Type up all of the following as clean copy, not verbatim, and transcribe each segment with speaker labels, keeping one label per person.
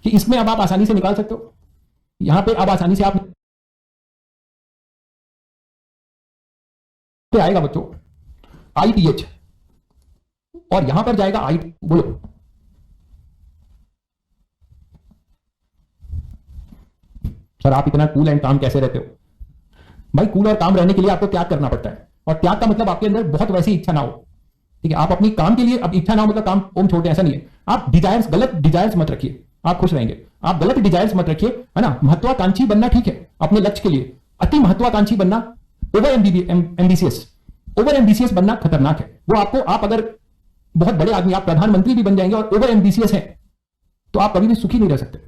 Speaker 1: कि इसमें अब आप आसानी से निकाल सकते हो। यहां पे अब आसानी से आप पे आएगा बच्चों ITH और यहां पर जाएगा आई, बोलो सर आप इतना कूल एंड काम कैसे रहते हो? भाई कूल और काम रहने के लिए आपको त्याग करना पड़ता है, और त्याग का मतलब आपके अंदर बहुत वैसी इच्छा ना हो। ठीक है, आप अपनी काम के लिए, अब इच्छा ना हो मतलब काम ओम छोड़ दें, ऐसा नहीं है। आप डिजायर्स, गलत डिजायर्स मत रखिए, आप खुश रहेंगे। आप गलत डिजायर्स मत रखिए, है ना। महत्वाकांक्षी बनना ठीक है अपने लक्ष्य के लिए, अति महत्वाकांक्षी बनना, ओवर एम्बिशियस, ओवर एम्बिशियस बनना खतरनाक है। वो आपको, आप अगर बहुत बड़े आदमी, आप प्रधानमंत्री भी बन जाएंगे और ओवर एम्बिशियस है तो आप कभी भी सुखी नहीं रह सकते।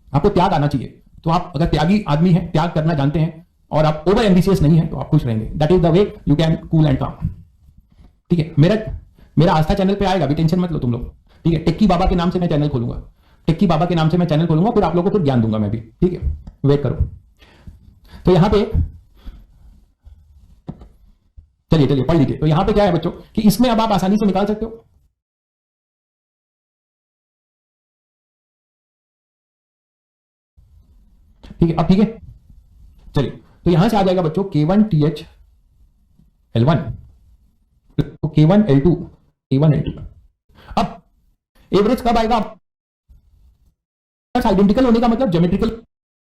Speaker 1: आपको त्याग आना चाहिए। तो आप अगर त्यागी आदमी हैं, त्याग करना जानते हैं, और आप ओवर एम्बिशियस नहीं है, तो आप खुश रहेंगे। That is the way you can cool and काम। ठीक है, मेरा आस्था चैनल पे आएगा, भी टेंशन मत लो तुम लोग। ठीक है, टेक्की बाबा के नाम से मैं चैनल खोलूंगा, टेक्की बाबा के नाम से मैं चैनल खोलूंगा, फिर आप लोगों को फिर ज्ञान दूंगा मैं भी। ठीक है, वेट करो। तो यहां पे चलिए पढ़ लीजिए। तो यहां पे क्या है बच्चों कि इसमें अब आप आसानी से निकाल सकते हो। ठीक है, अब ठीक है, चलिए। तो यहां से आ जाएगा बच्चों K1TH L1, तो K1L2, K1L2। अब एवरेज कब आएगा? आइडेंटिकल होने का मतलब ज्योमेट्रिकल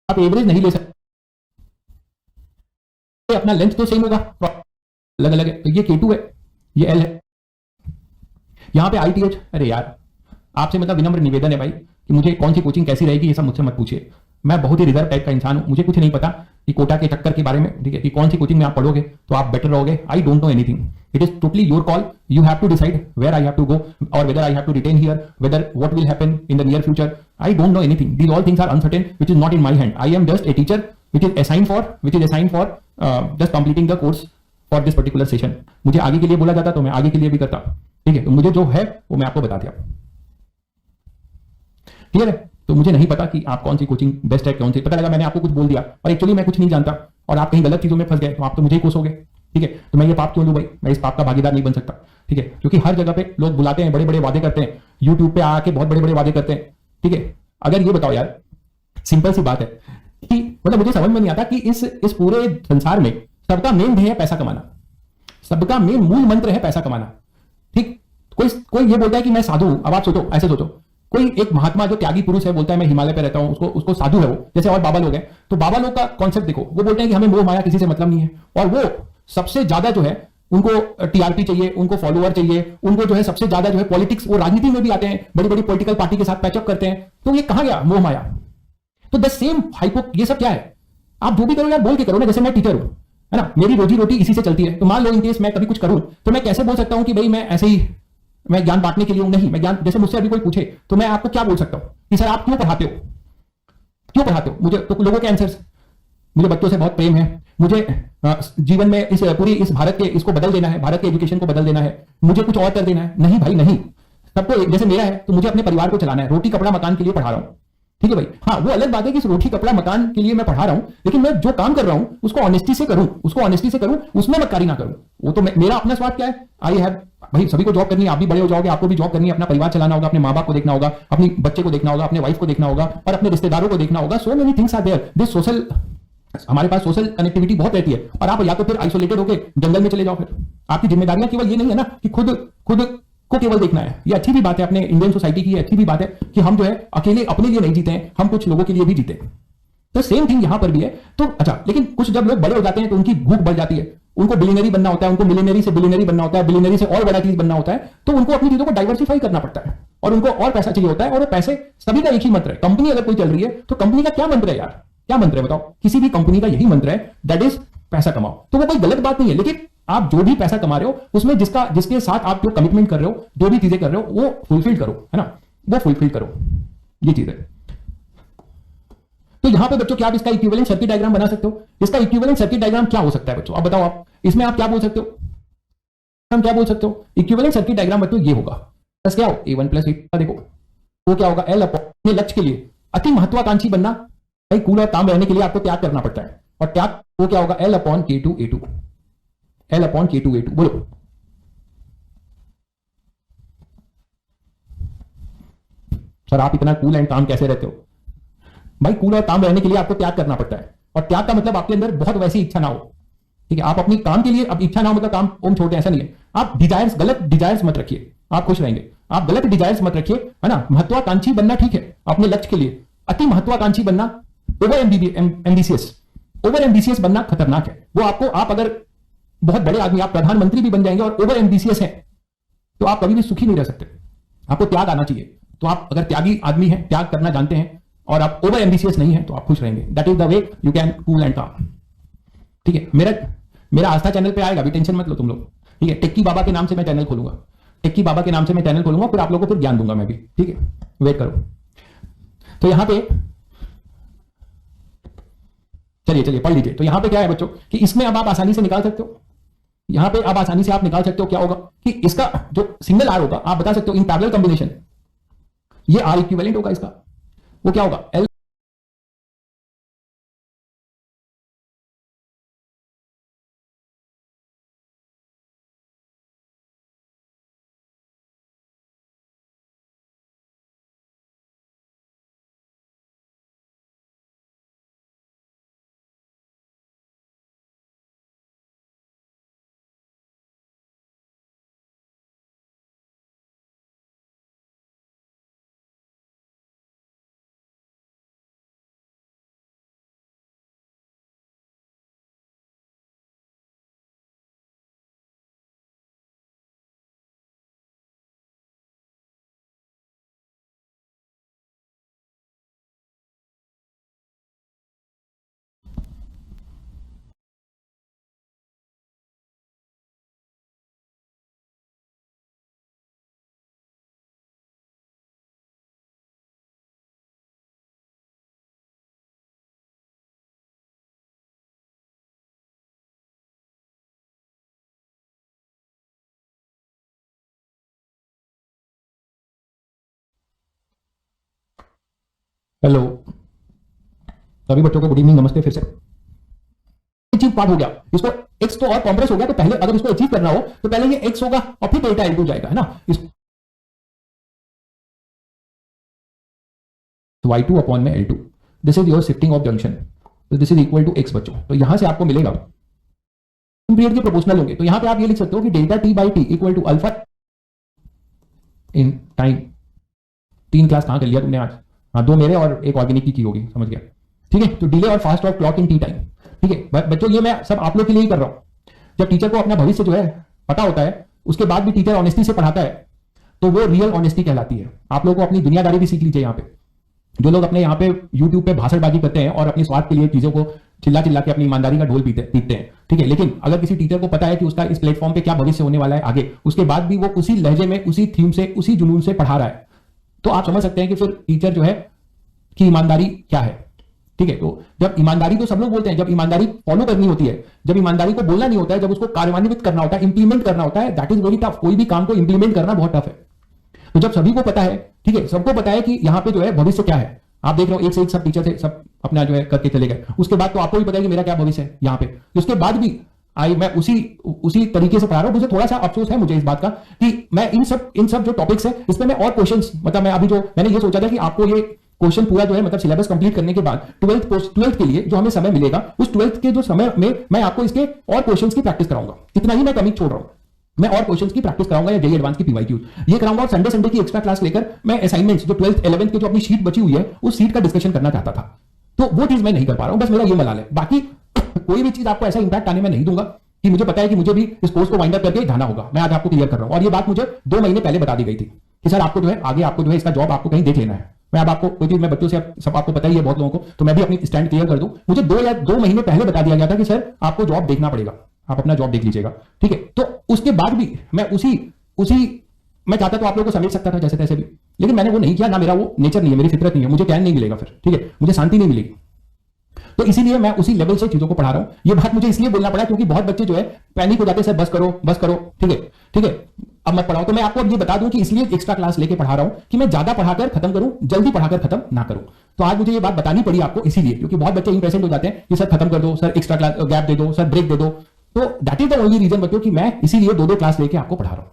Speaker 1: आप एवरेज नहीं ले सकते, अपना लेंथ तो सेम होगा, अलग अलग है। तो ये K2 है, ये L है, यहां पे ITH। अरे यार आपसे मतलब विनम्र निवेदन है भाई कि मुझे कौन सी कोचिंग कैसी रहेगी ये सब मुझसे मत पूछिए। मैं बहुत ही रिजर्व टाइप का इंसान हूं, मुझे कुछ नहीं पता कि कोटा के चक्कर के बारे में। ठीक है, कि कौन सी कोचिंग में आप पढ़ोगे तो आप बेटर रहोगे। I don't know anything, it is totally your call. You have to decide where I have to go or whether I have to retain here, whether what will happen in the near future. I don't know anything, these all things are uncertain which is not in my hand. I am just a teacher which is assigned for just completing the course for this particular session। मुझे आगे के लिए बोला जाता तो मैं आगे के लिए भी करता। ठीक है, तो मुझे जो है वो मैं आपको बता दिया। क्लियर है? तो मुझे नहीं पता कि आप कौन सी कोचिंग बेस्ट है, कौन सी, पता लगा मैंने आपको कुछ बोल दिया और एक्चुअली मैं कुछ नहीं जानता और आप कहीं गलत चीजों में फंस गए तो आप तो मुझे ही कोसोगे। ठीक है, तो मैं ये पाप क्यों लूं भाई, मैं इस पाप का भागीदार नहीं बन सकता। ठीक है, क्योंकि हर जगह पे लोग बुलाते हैं, बड़े बड़े वादे करते हैं, यूट्यूब पे आके बहुत बड़े बड़े वादे करते हैं। ठीक है, अगर ये बताओ यार, सिंपल सी बात है कि मतलब मुझे समझ में नहीं आता कि इस पूरे संसार में सबका मेन ध्येय है पैसा कमाना, सबका मेन मूल मंत्र है पैसा कमाना। ठीक, कोई ये बोलता है कि मैं साधु हूं। अब आप सोचो, ऐसे सोचो, कोई एक महात्मा जो त्यागी पुरुष है बोलता है मैं हिमालय पे रहता हूं, उसको साधु है वो, जैसे और बाबा लोग हैं। तो बाबा लोग का कॉन्सेप्ट देखो, वो बोलते हैं कि हमें मोह माया किसी से मतलब नहीं है, और वो सबसे ज्यादा जो है उनको टीआरपी चाहिए, उनको फॉलोअर चाहिए, उनको जो है सबसे ज्यादा जो है पॉलिटिक्स, वो राजनीति में भी आते हैं, बड़ी बड़ी पॉलिटिकल पार्टी के साथ पैचअप करते हैं। तो ये कहां गया मोह माया? तो द सेम हाइपो, ये सब क्या है? आप जो भी करो यार बोल के करो ना। जैसे मैं टीचर हूं, है ना, मेरी रोजी रोटी इसी से चलती है। तो मान लो इन केस मैं कभी कुछ करूं तो मैं कैसे बोल सकता हूं कि भाई मैं ऐसे ही मैं ज्ञान बांटने के लिए हूं? नहीं, मैं ज्ञान, जैसे मुझसे अभी कोई पूछे तो मैं आपको क्या बोल सकता हूं कि सर आप क्यों पढ़ाते हो, क्यों पढ़ाते हो? मुझे तो लोगों के आंसर्स, मुझे बच्चों से बहुत प्रेम है, मुझे जीवन में इस पूरी इस भारत के इसको बदल देना है, भारत के एजुकेशन को बदल देना है, मुझे कुछ और कर देना है। नहीं भाई नहीं, सबको जैसे मेरा है तो मुझे अपने परिवार को चलाना है, रोटी कपड़ा मकान के लिए पढ़ा रहा हूं। ठीक है भाई, हाँ वो अलग बात है कि इस रोटी कपड़ा मकान के लिए मैं पढ़ा रहा हूं, लेकिन मैं जो काम कर रहा हूं उसको ऑनेस्टी से करूं, उसमें मक्कारी ना करूं। वो तो मेरा अपना स्वार्थ क्या है, आई हैव, भाई सभी को जॉब करनी है, आप भी बड़े हो जाओगे, आपको भी जॉब करनी है, अपना परिवार चलाना होगा, अपने माँ बाप को देखना होगा, अपने बच्चे को देखना होगा, अपने वाइफ को देखना होगा और अपने रिश्तेदारों को देखना होगा। So many things are there, this social, हमारे पास सोशल कनेक्टिविटी बहुत रहती है। और आप या तो फिर आइसोलेटेड होकर जंगल में चले जाओ, फिर आपकी जिम्मेदारियां केवल ये नहीं है ना कि खुद को केवल देखना है। ये अच्छी भी बात है, अपने इंडियन सोसाइटी की अच्छी भी बात है कि हम जो है अकेले अपने लिए नहीं जीते हैं, हम कुछ लोगों के लिए भी जीते हैं। तो सेम थिंग यहां पर भी है। तो अच्छा, लेकिन कुछ जब लोग बड़े हो जाते हैं तो उनकी भूख बढ़ जाती है, उनको बिलियनरी बनना होता है, उनको मिलियनरी से बिलियनरी बनना होता है, बिलियनरी से और बड़ा चीज बनना होता है, तो उनको अपनी चीजों को डाइवर्सिफाई करना पड़ता है और उनको और पैसा चाहिए होता है। और वो पैसे सभी का एक ही मंत्र है। कंपनी अगर कोई चल रही है तो कंपनी का क्या मंत्र है यार, क्या मंत्र है बताओ? किसी भी कंपनी का यही मंत्र है, दैट इज पैसा कमाओ। तो वो कोई गलत बात नहीं है, लेकिन आप जो भी पैसा कमा रहे हो उसमें जिसके साथ आप जो कमिटमेंट कर रहे हो, जो भी चीजें कर रहे हो वो फुलफिल करो, है ना, वो फुलफिल करो, ये चीज है। तो यहां पे बच्चों क्या आप इसका इक्विवेलेंट सर्किट डायग्राम बना सकते हो? इसका इक्विवेलेंट सर्किट डायग्राम क्या हो सकता है बच्चों? अब बताओ आप इसमें आप क्या बोल सकते हो, हम क्या बोल सकते हो? इक्विवेलेंट सर्किट डायग्राम बच्चों ये होगा, प्लस क्या हो, A1 प्लस A2। देखो वो क्या होगा, L अपने लक्ष्य के लिए अति महत्वाकांक्षी बनना। भाई कूल और काम रहने के लिए आपको त्याग करना पड़ता है, और त्याग वो क्या होगा, L upon K2 A2, L upon K2 A2। बोलो सर आप इतना कूल एंड काम कैसे रहते हो? भाई कूल और काम रहने के लिए आपको त्याग करना पड़ता है, और त्याग का मतलब आपके अंदर बहुत वैसी इच्छा ना हो, ठीक है। आप अपनी काम के लिए, अब इच्छा ना हो मतलब काम ओम छोड़ दें, ऐसा नहीं है। आप डिजायर्स, गलत डिजायर्स मत रखिए, आप खुश रहेंगे। आप गलत डिजायर्स मत रखिए, है ना। महत्वाकांक्षी बनना ठीक है अपने लक्ष्य के लिए, अति महत्वाकांक्षी बनना, ओवर एम्बिशियस, ओवर एम्बिशियस बनना खतरनाक है। वो आपको, आप अगर बहुत बड़े आदमी, आप प्रधानमंत्री भी बन जाएंगे और ओवर एम्बिशियस हैं, तो आप कभी भी सुखी नहीं रह सकते। आपको त्याग आना चाहिए। तो आप अगर त्यागी आदमी हैं, त्याग करना जानते हैं, और आप ओवर एम्बिशियस नहीं है, तो आप खुश रहेंगे। That is the way you can cool and काम, ठीक है। मेरा आस्था चैनल पे आएगा, भी टेंशन मत लो तुम लोग, ठीक है। टेक्की बाबा के नाम से मैं चैनल खोलूंगा, टेक्की बाबा के नाम से मैं चैनल खोलूंगा, फिर आप लोगों को फिर ज्ञान दूंगा मैं भी, ठीक है। वेट करो। तो यहां पे चलिए पढ़ लीजिए। तो यहां पे क्या है बच्चों, कि इसमें अब आप आसानी से निकाल सकते हो, यहां पे अब आसानी से आप निकाल सकते हो क्या होगा, कि इसका जो सिंगल आर होगा, आप बता सकते हो इन पैरेलल कॉम्बिनेशन, ये आर इक्विवेलेंट होगा इसका, वो क्या होगा, एल। हेलो सभी बच्चों को गुड इवनिंग, नमस्ते फिर से। अचीव पार्ट हो गया, इसको एक्स तो और कॉम्प्रेस हो गया, तो पहले अगर इसको अचीव करना हो तो पहले ये एक्स होगा और फिर डेल्टा L2 जाएगा, है ना। y2 अपॉन में L2, this is your shifting of junction, तो this is equal to x बच्चों। तो यहां से आपको मिलेगा पीरियड के प्रोपोर्शनल होंगे, तो यहां पे आप ये लिख सकते हो कि delta t by t equal to alpha in time. 3 class कहां कर लिया तुमने आज, हाँ 2 मेरे और एक ऑर्गेनिक की होगी, समझ गया, ठीक है। तो डिले और fast of clock in T time, ठीक है बच्चों, ये मैं सब आप लोग के लिए ही कर रहा हूं। जब टीचर को अपना भविष्य जो है पता होता है, उसके बाद भी टीचर ऑनेस्टी से पढ़ाता है, तो वो रियल ऑनेस्टी कहलाती है। आप लोगों को अपनी दुनियादारी भी सीख लीजिए। यहाँ पे जो लोग अपने यहाँ पे यूट्यूब पे भाषणबाजी करते हैं और अपने स्वार्थ के लिए चीजों को चिल्ला चिल्ला के अपनी ईमानदारी का ढोल पीटते हैं, ठीक है, लेकिन अगर किसी टीचर को पता है कि उसका इस प्लेटफॉर्म पे क्या भविष्य होने वाला है आगे, उसके बाद भी वो उसी लहजे में, उसी थीम से, उसी जुनून से पढ़ा रहा है, तो आप समझ सकते हैं कि फिर टीचर जो है कि ईमानदारी क्या है, ठीक है। तो जब ईमानदारी तो सब लोग बोलते हैं, जब ईमानदारी फॉलो करनी होती है, जब ईमानदारी को बोलना नहीं होता है, जब उसको कार्यान्वित करना होता है, इंप्लीमेंट करना होता है, दैट इज वेरी टफ। कोई भी काम को इंप्लीमेंट करना बहुत टफ है। तो जब सभी को पता है, ठीक है, सबको पता है कि यहां पे जो है भविष्य क्या है, आप देख रहे हो एक से एक सब टीचर थे, सब अपना जो है करके चले गए, उसके बाद तो आपको भी पता है कि मेरा क्या भविष्य है यहाँ पे। उसके बाद भी मैं उसी तरीके से पढ़ा रहा हूं। मुझे थोड़ा सा अफसोस है मुझे इस बात का कि मैं इन सब जो टॉपिक्स है इसमें मैं और क्वेश्चंस, मतलब मैं अभी जो मैंने ये सोचा था कि आपको ये क्वेश्चन पूरा जो है मतलब सिलेबस कंप्लीट करने के बाद 12th के लिए जो हमें समय मिलेगा, उस 12th के जो समय में मैं आपको इसके और क्वेश्चंस की प्रैक्टिस कराऊंगा। इतना ही मैं कमी छोड़ रहा हूं, मैं और क्वेश्चंस की प्रैक्टिस कराऊंगा, या जेईई एडवांस की पीवाईक्यू ये कराऊंगा, और संडे की एक्स्ट्रा क्लास लेकर मैं असाइनमेंट्स जो 12th 11th के जो अपनी शीट बची हुई है उस शीट का डिस्कशन करना चाहता था, तो वो चीज मैं नहीं कर पा रहा हूं, बस मेरा ये मलाल है। बाकी कोई भी चीज आपको ऐसा इंपैक्ट आने में नहीं दूंगा कि मुझे पता है कि मुझे भी इस कोर्स को वाइंड अप करके जाना होगा। मैं आज आपको क्लियर कर रहा हूं, और ये बात मुझे 2 महीने पहले बता दी गई थी कि सर आपको जो है आगे आपको जो है इसका जॉब आपको कहीं देख लेना है। मैं अब आपको कोई चीज, मैं बच्चों से सब आपको पता ही है बहुत लोगों को, तो मैं भी अपनी स्टैंड क्लियर कर दूं। मुझे 2 महीने पहले बता दिया गया था कि सर आपको जॉब देखना पड़ेगा, आप अपना जॉब देख लीजिएगा, ठीक है। तो उसके बाद भी मैं उसी मैं चाहता तो आप लोगों को समझ सकता था जैसे तैसे भी, लेकिन मैंने वो नहीं किया, ना मेरा वो नेचर नहीं है, मेरी फितरत नहीं है, मुझे चैन नहीं मिलेगा फिर, ठीक है, मुझे शांति नहीं मिलेगी। तो इसीलिए मैं उसी लेवल से चीजों को पढ़ा रहा हूं। ये बात मुझे इसलिए बोलना पड़ा क्योंकि बहुत बच्चे जो है पैनिक हो जाते हैं, सर बस करो, ठीक है अब मत पढ़ाओ। तो मैं आपको अब ये बता दूं कि इसलिए एक्स्ट्रा क्लास लेके पढ़ा रहा हूं कि मैं ज्यादा पढ़ाकर खत्म करूं, जल्दी पढ़ाकर खत्म ना करूं। तो आज मुझे ये बात बतानी पड़ी आपको इसीलिए, क्योंकि बहुत बच्चे इंप्रेसेंट हो जाते हैं कि सर खत्म कर दो, सर एक्स्ट्रा क्लास गैप दे दो, सर ब्रेक दे दो। तो that is the only reason बच्चों कि मैं इसीलिए 2 क्लास लेके आपको पढ़ा रहा हूं,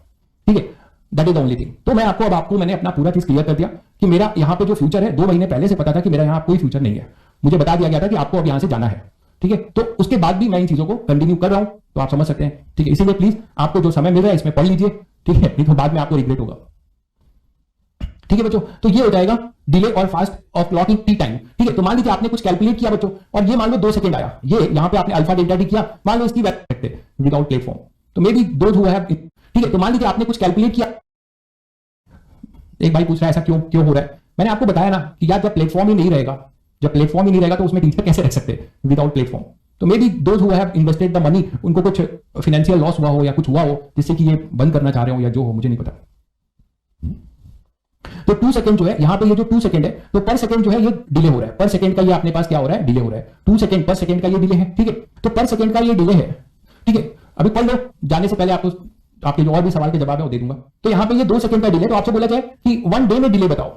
Speaker 1: ठीक है। That is the only thing. तो मैं आपको मैंने अपना पूरा चीज क्लियर कर दिया कि मेरा यहां पे जो फ्यूचर है 2 महीने पहले से पता था कि मेरा यहां कोई फ्यूचर नहीं है। मुझे बता दिया गया था कि आपको अब यहां से जाना है, ठीक है। तो उसके बाद भी मैं इन चीजों को कंटिन्यू कर रहा हूं, तो आप समझ सकते हैं, ठीक है। इसीलिए प्लीज आपको जो समय मिल रहा है इसमें पढ़ लीजिए, ठीक है, नहीं तो बाद में आपको रिग्रेट होगा, ठीक है बच्चों। तो ये हो जाएगा डिले और fast of clock in T time, ठीक है। तो मान लीजिए आपने कुछ कैलकुलेट किया बच्चों, और ये मान लो 2 सेकंड आया, ये यहां पे आपने अल्फा डेल्टा टी किया, मान लो इसकी वैल्यू रखते विदाउट प्लेटफॉर्म, तो may be those who have, ठीक है। तो मान लीजिए आपने कुछ कैलकुलेट किया, एक भाई पूछ रहा है ऐसा क्यों क्यों हो रहा है। मैंने आपको बताया ना कि यार जब प्लेटफॉर्म ही नहीं रहेगा, जब प्लेटफॉर्म ही नहीं रहेगा तो उसमें टीचर कैसे रख सकते विदाउट प्लेटफॉर्म। तो may be those who have invested the money, उनको कुछ फाइनेंशियल लॉस हुआ हो या कुछ हुआ हो जिससे कि ये बंद करना चाह रहे हो या जो हो, मुझे नहीं पता। तो 2 सेकंड जो है यहां पे, ये जो 2 सेकंड है, तो पर सेकंड जो है ये डिले हो रहा है, पर सेकंड का ये अपने पास क्या हो रहा है, डिले हो रहा है। 2 सेकंड पर सेकंड का ये डिले है, ठीक है। तो पर सेकंड का ये डिले है, ठीक है। अभी पढ़ लो, जाने से पहले आपको आपके जो और भी सवाल के जवाब है वो दे दूंगा। तो यहां पे ये 2 सेकंड का डिले, तो आपसे बोला जाए कि 1 डे में डिले बताओ,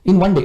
Speaker 1: इन 1 डे,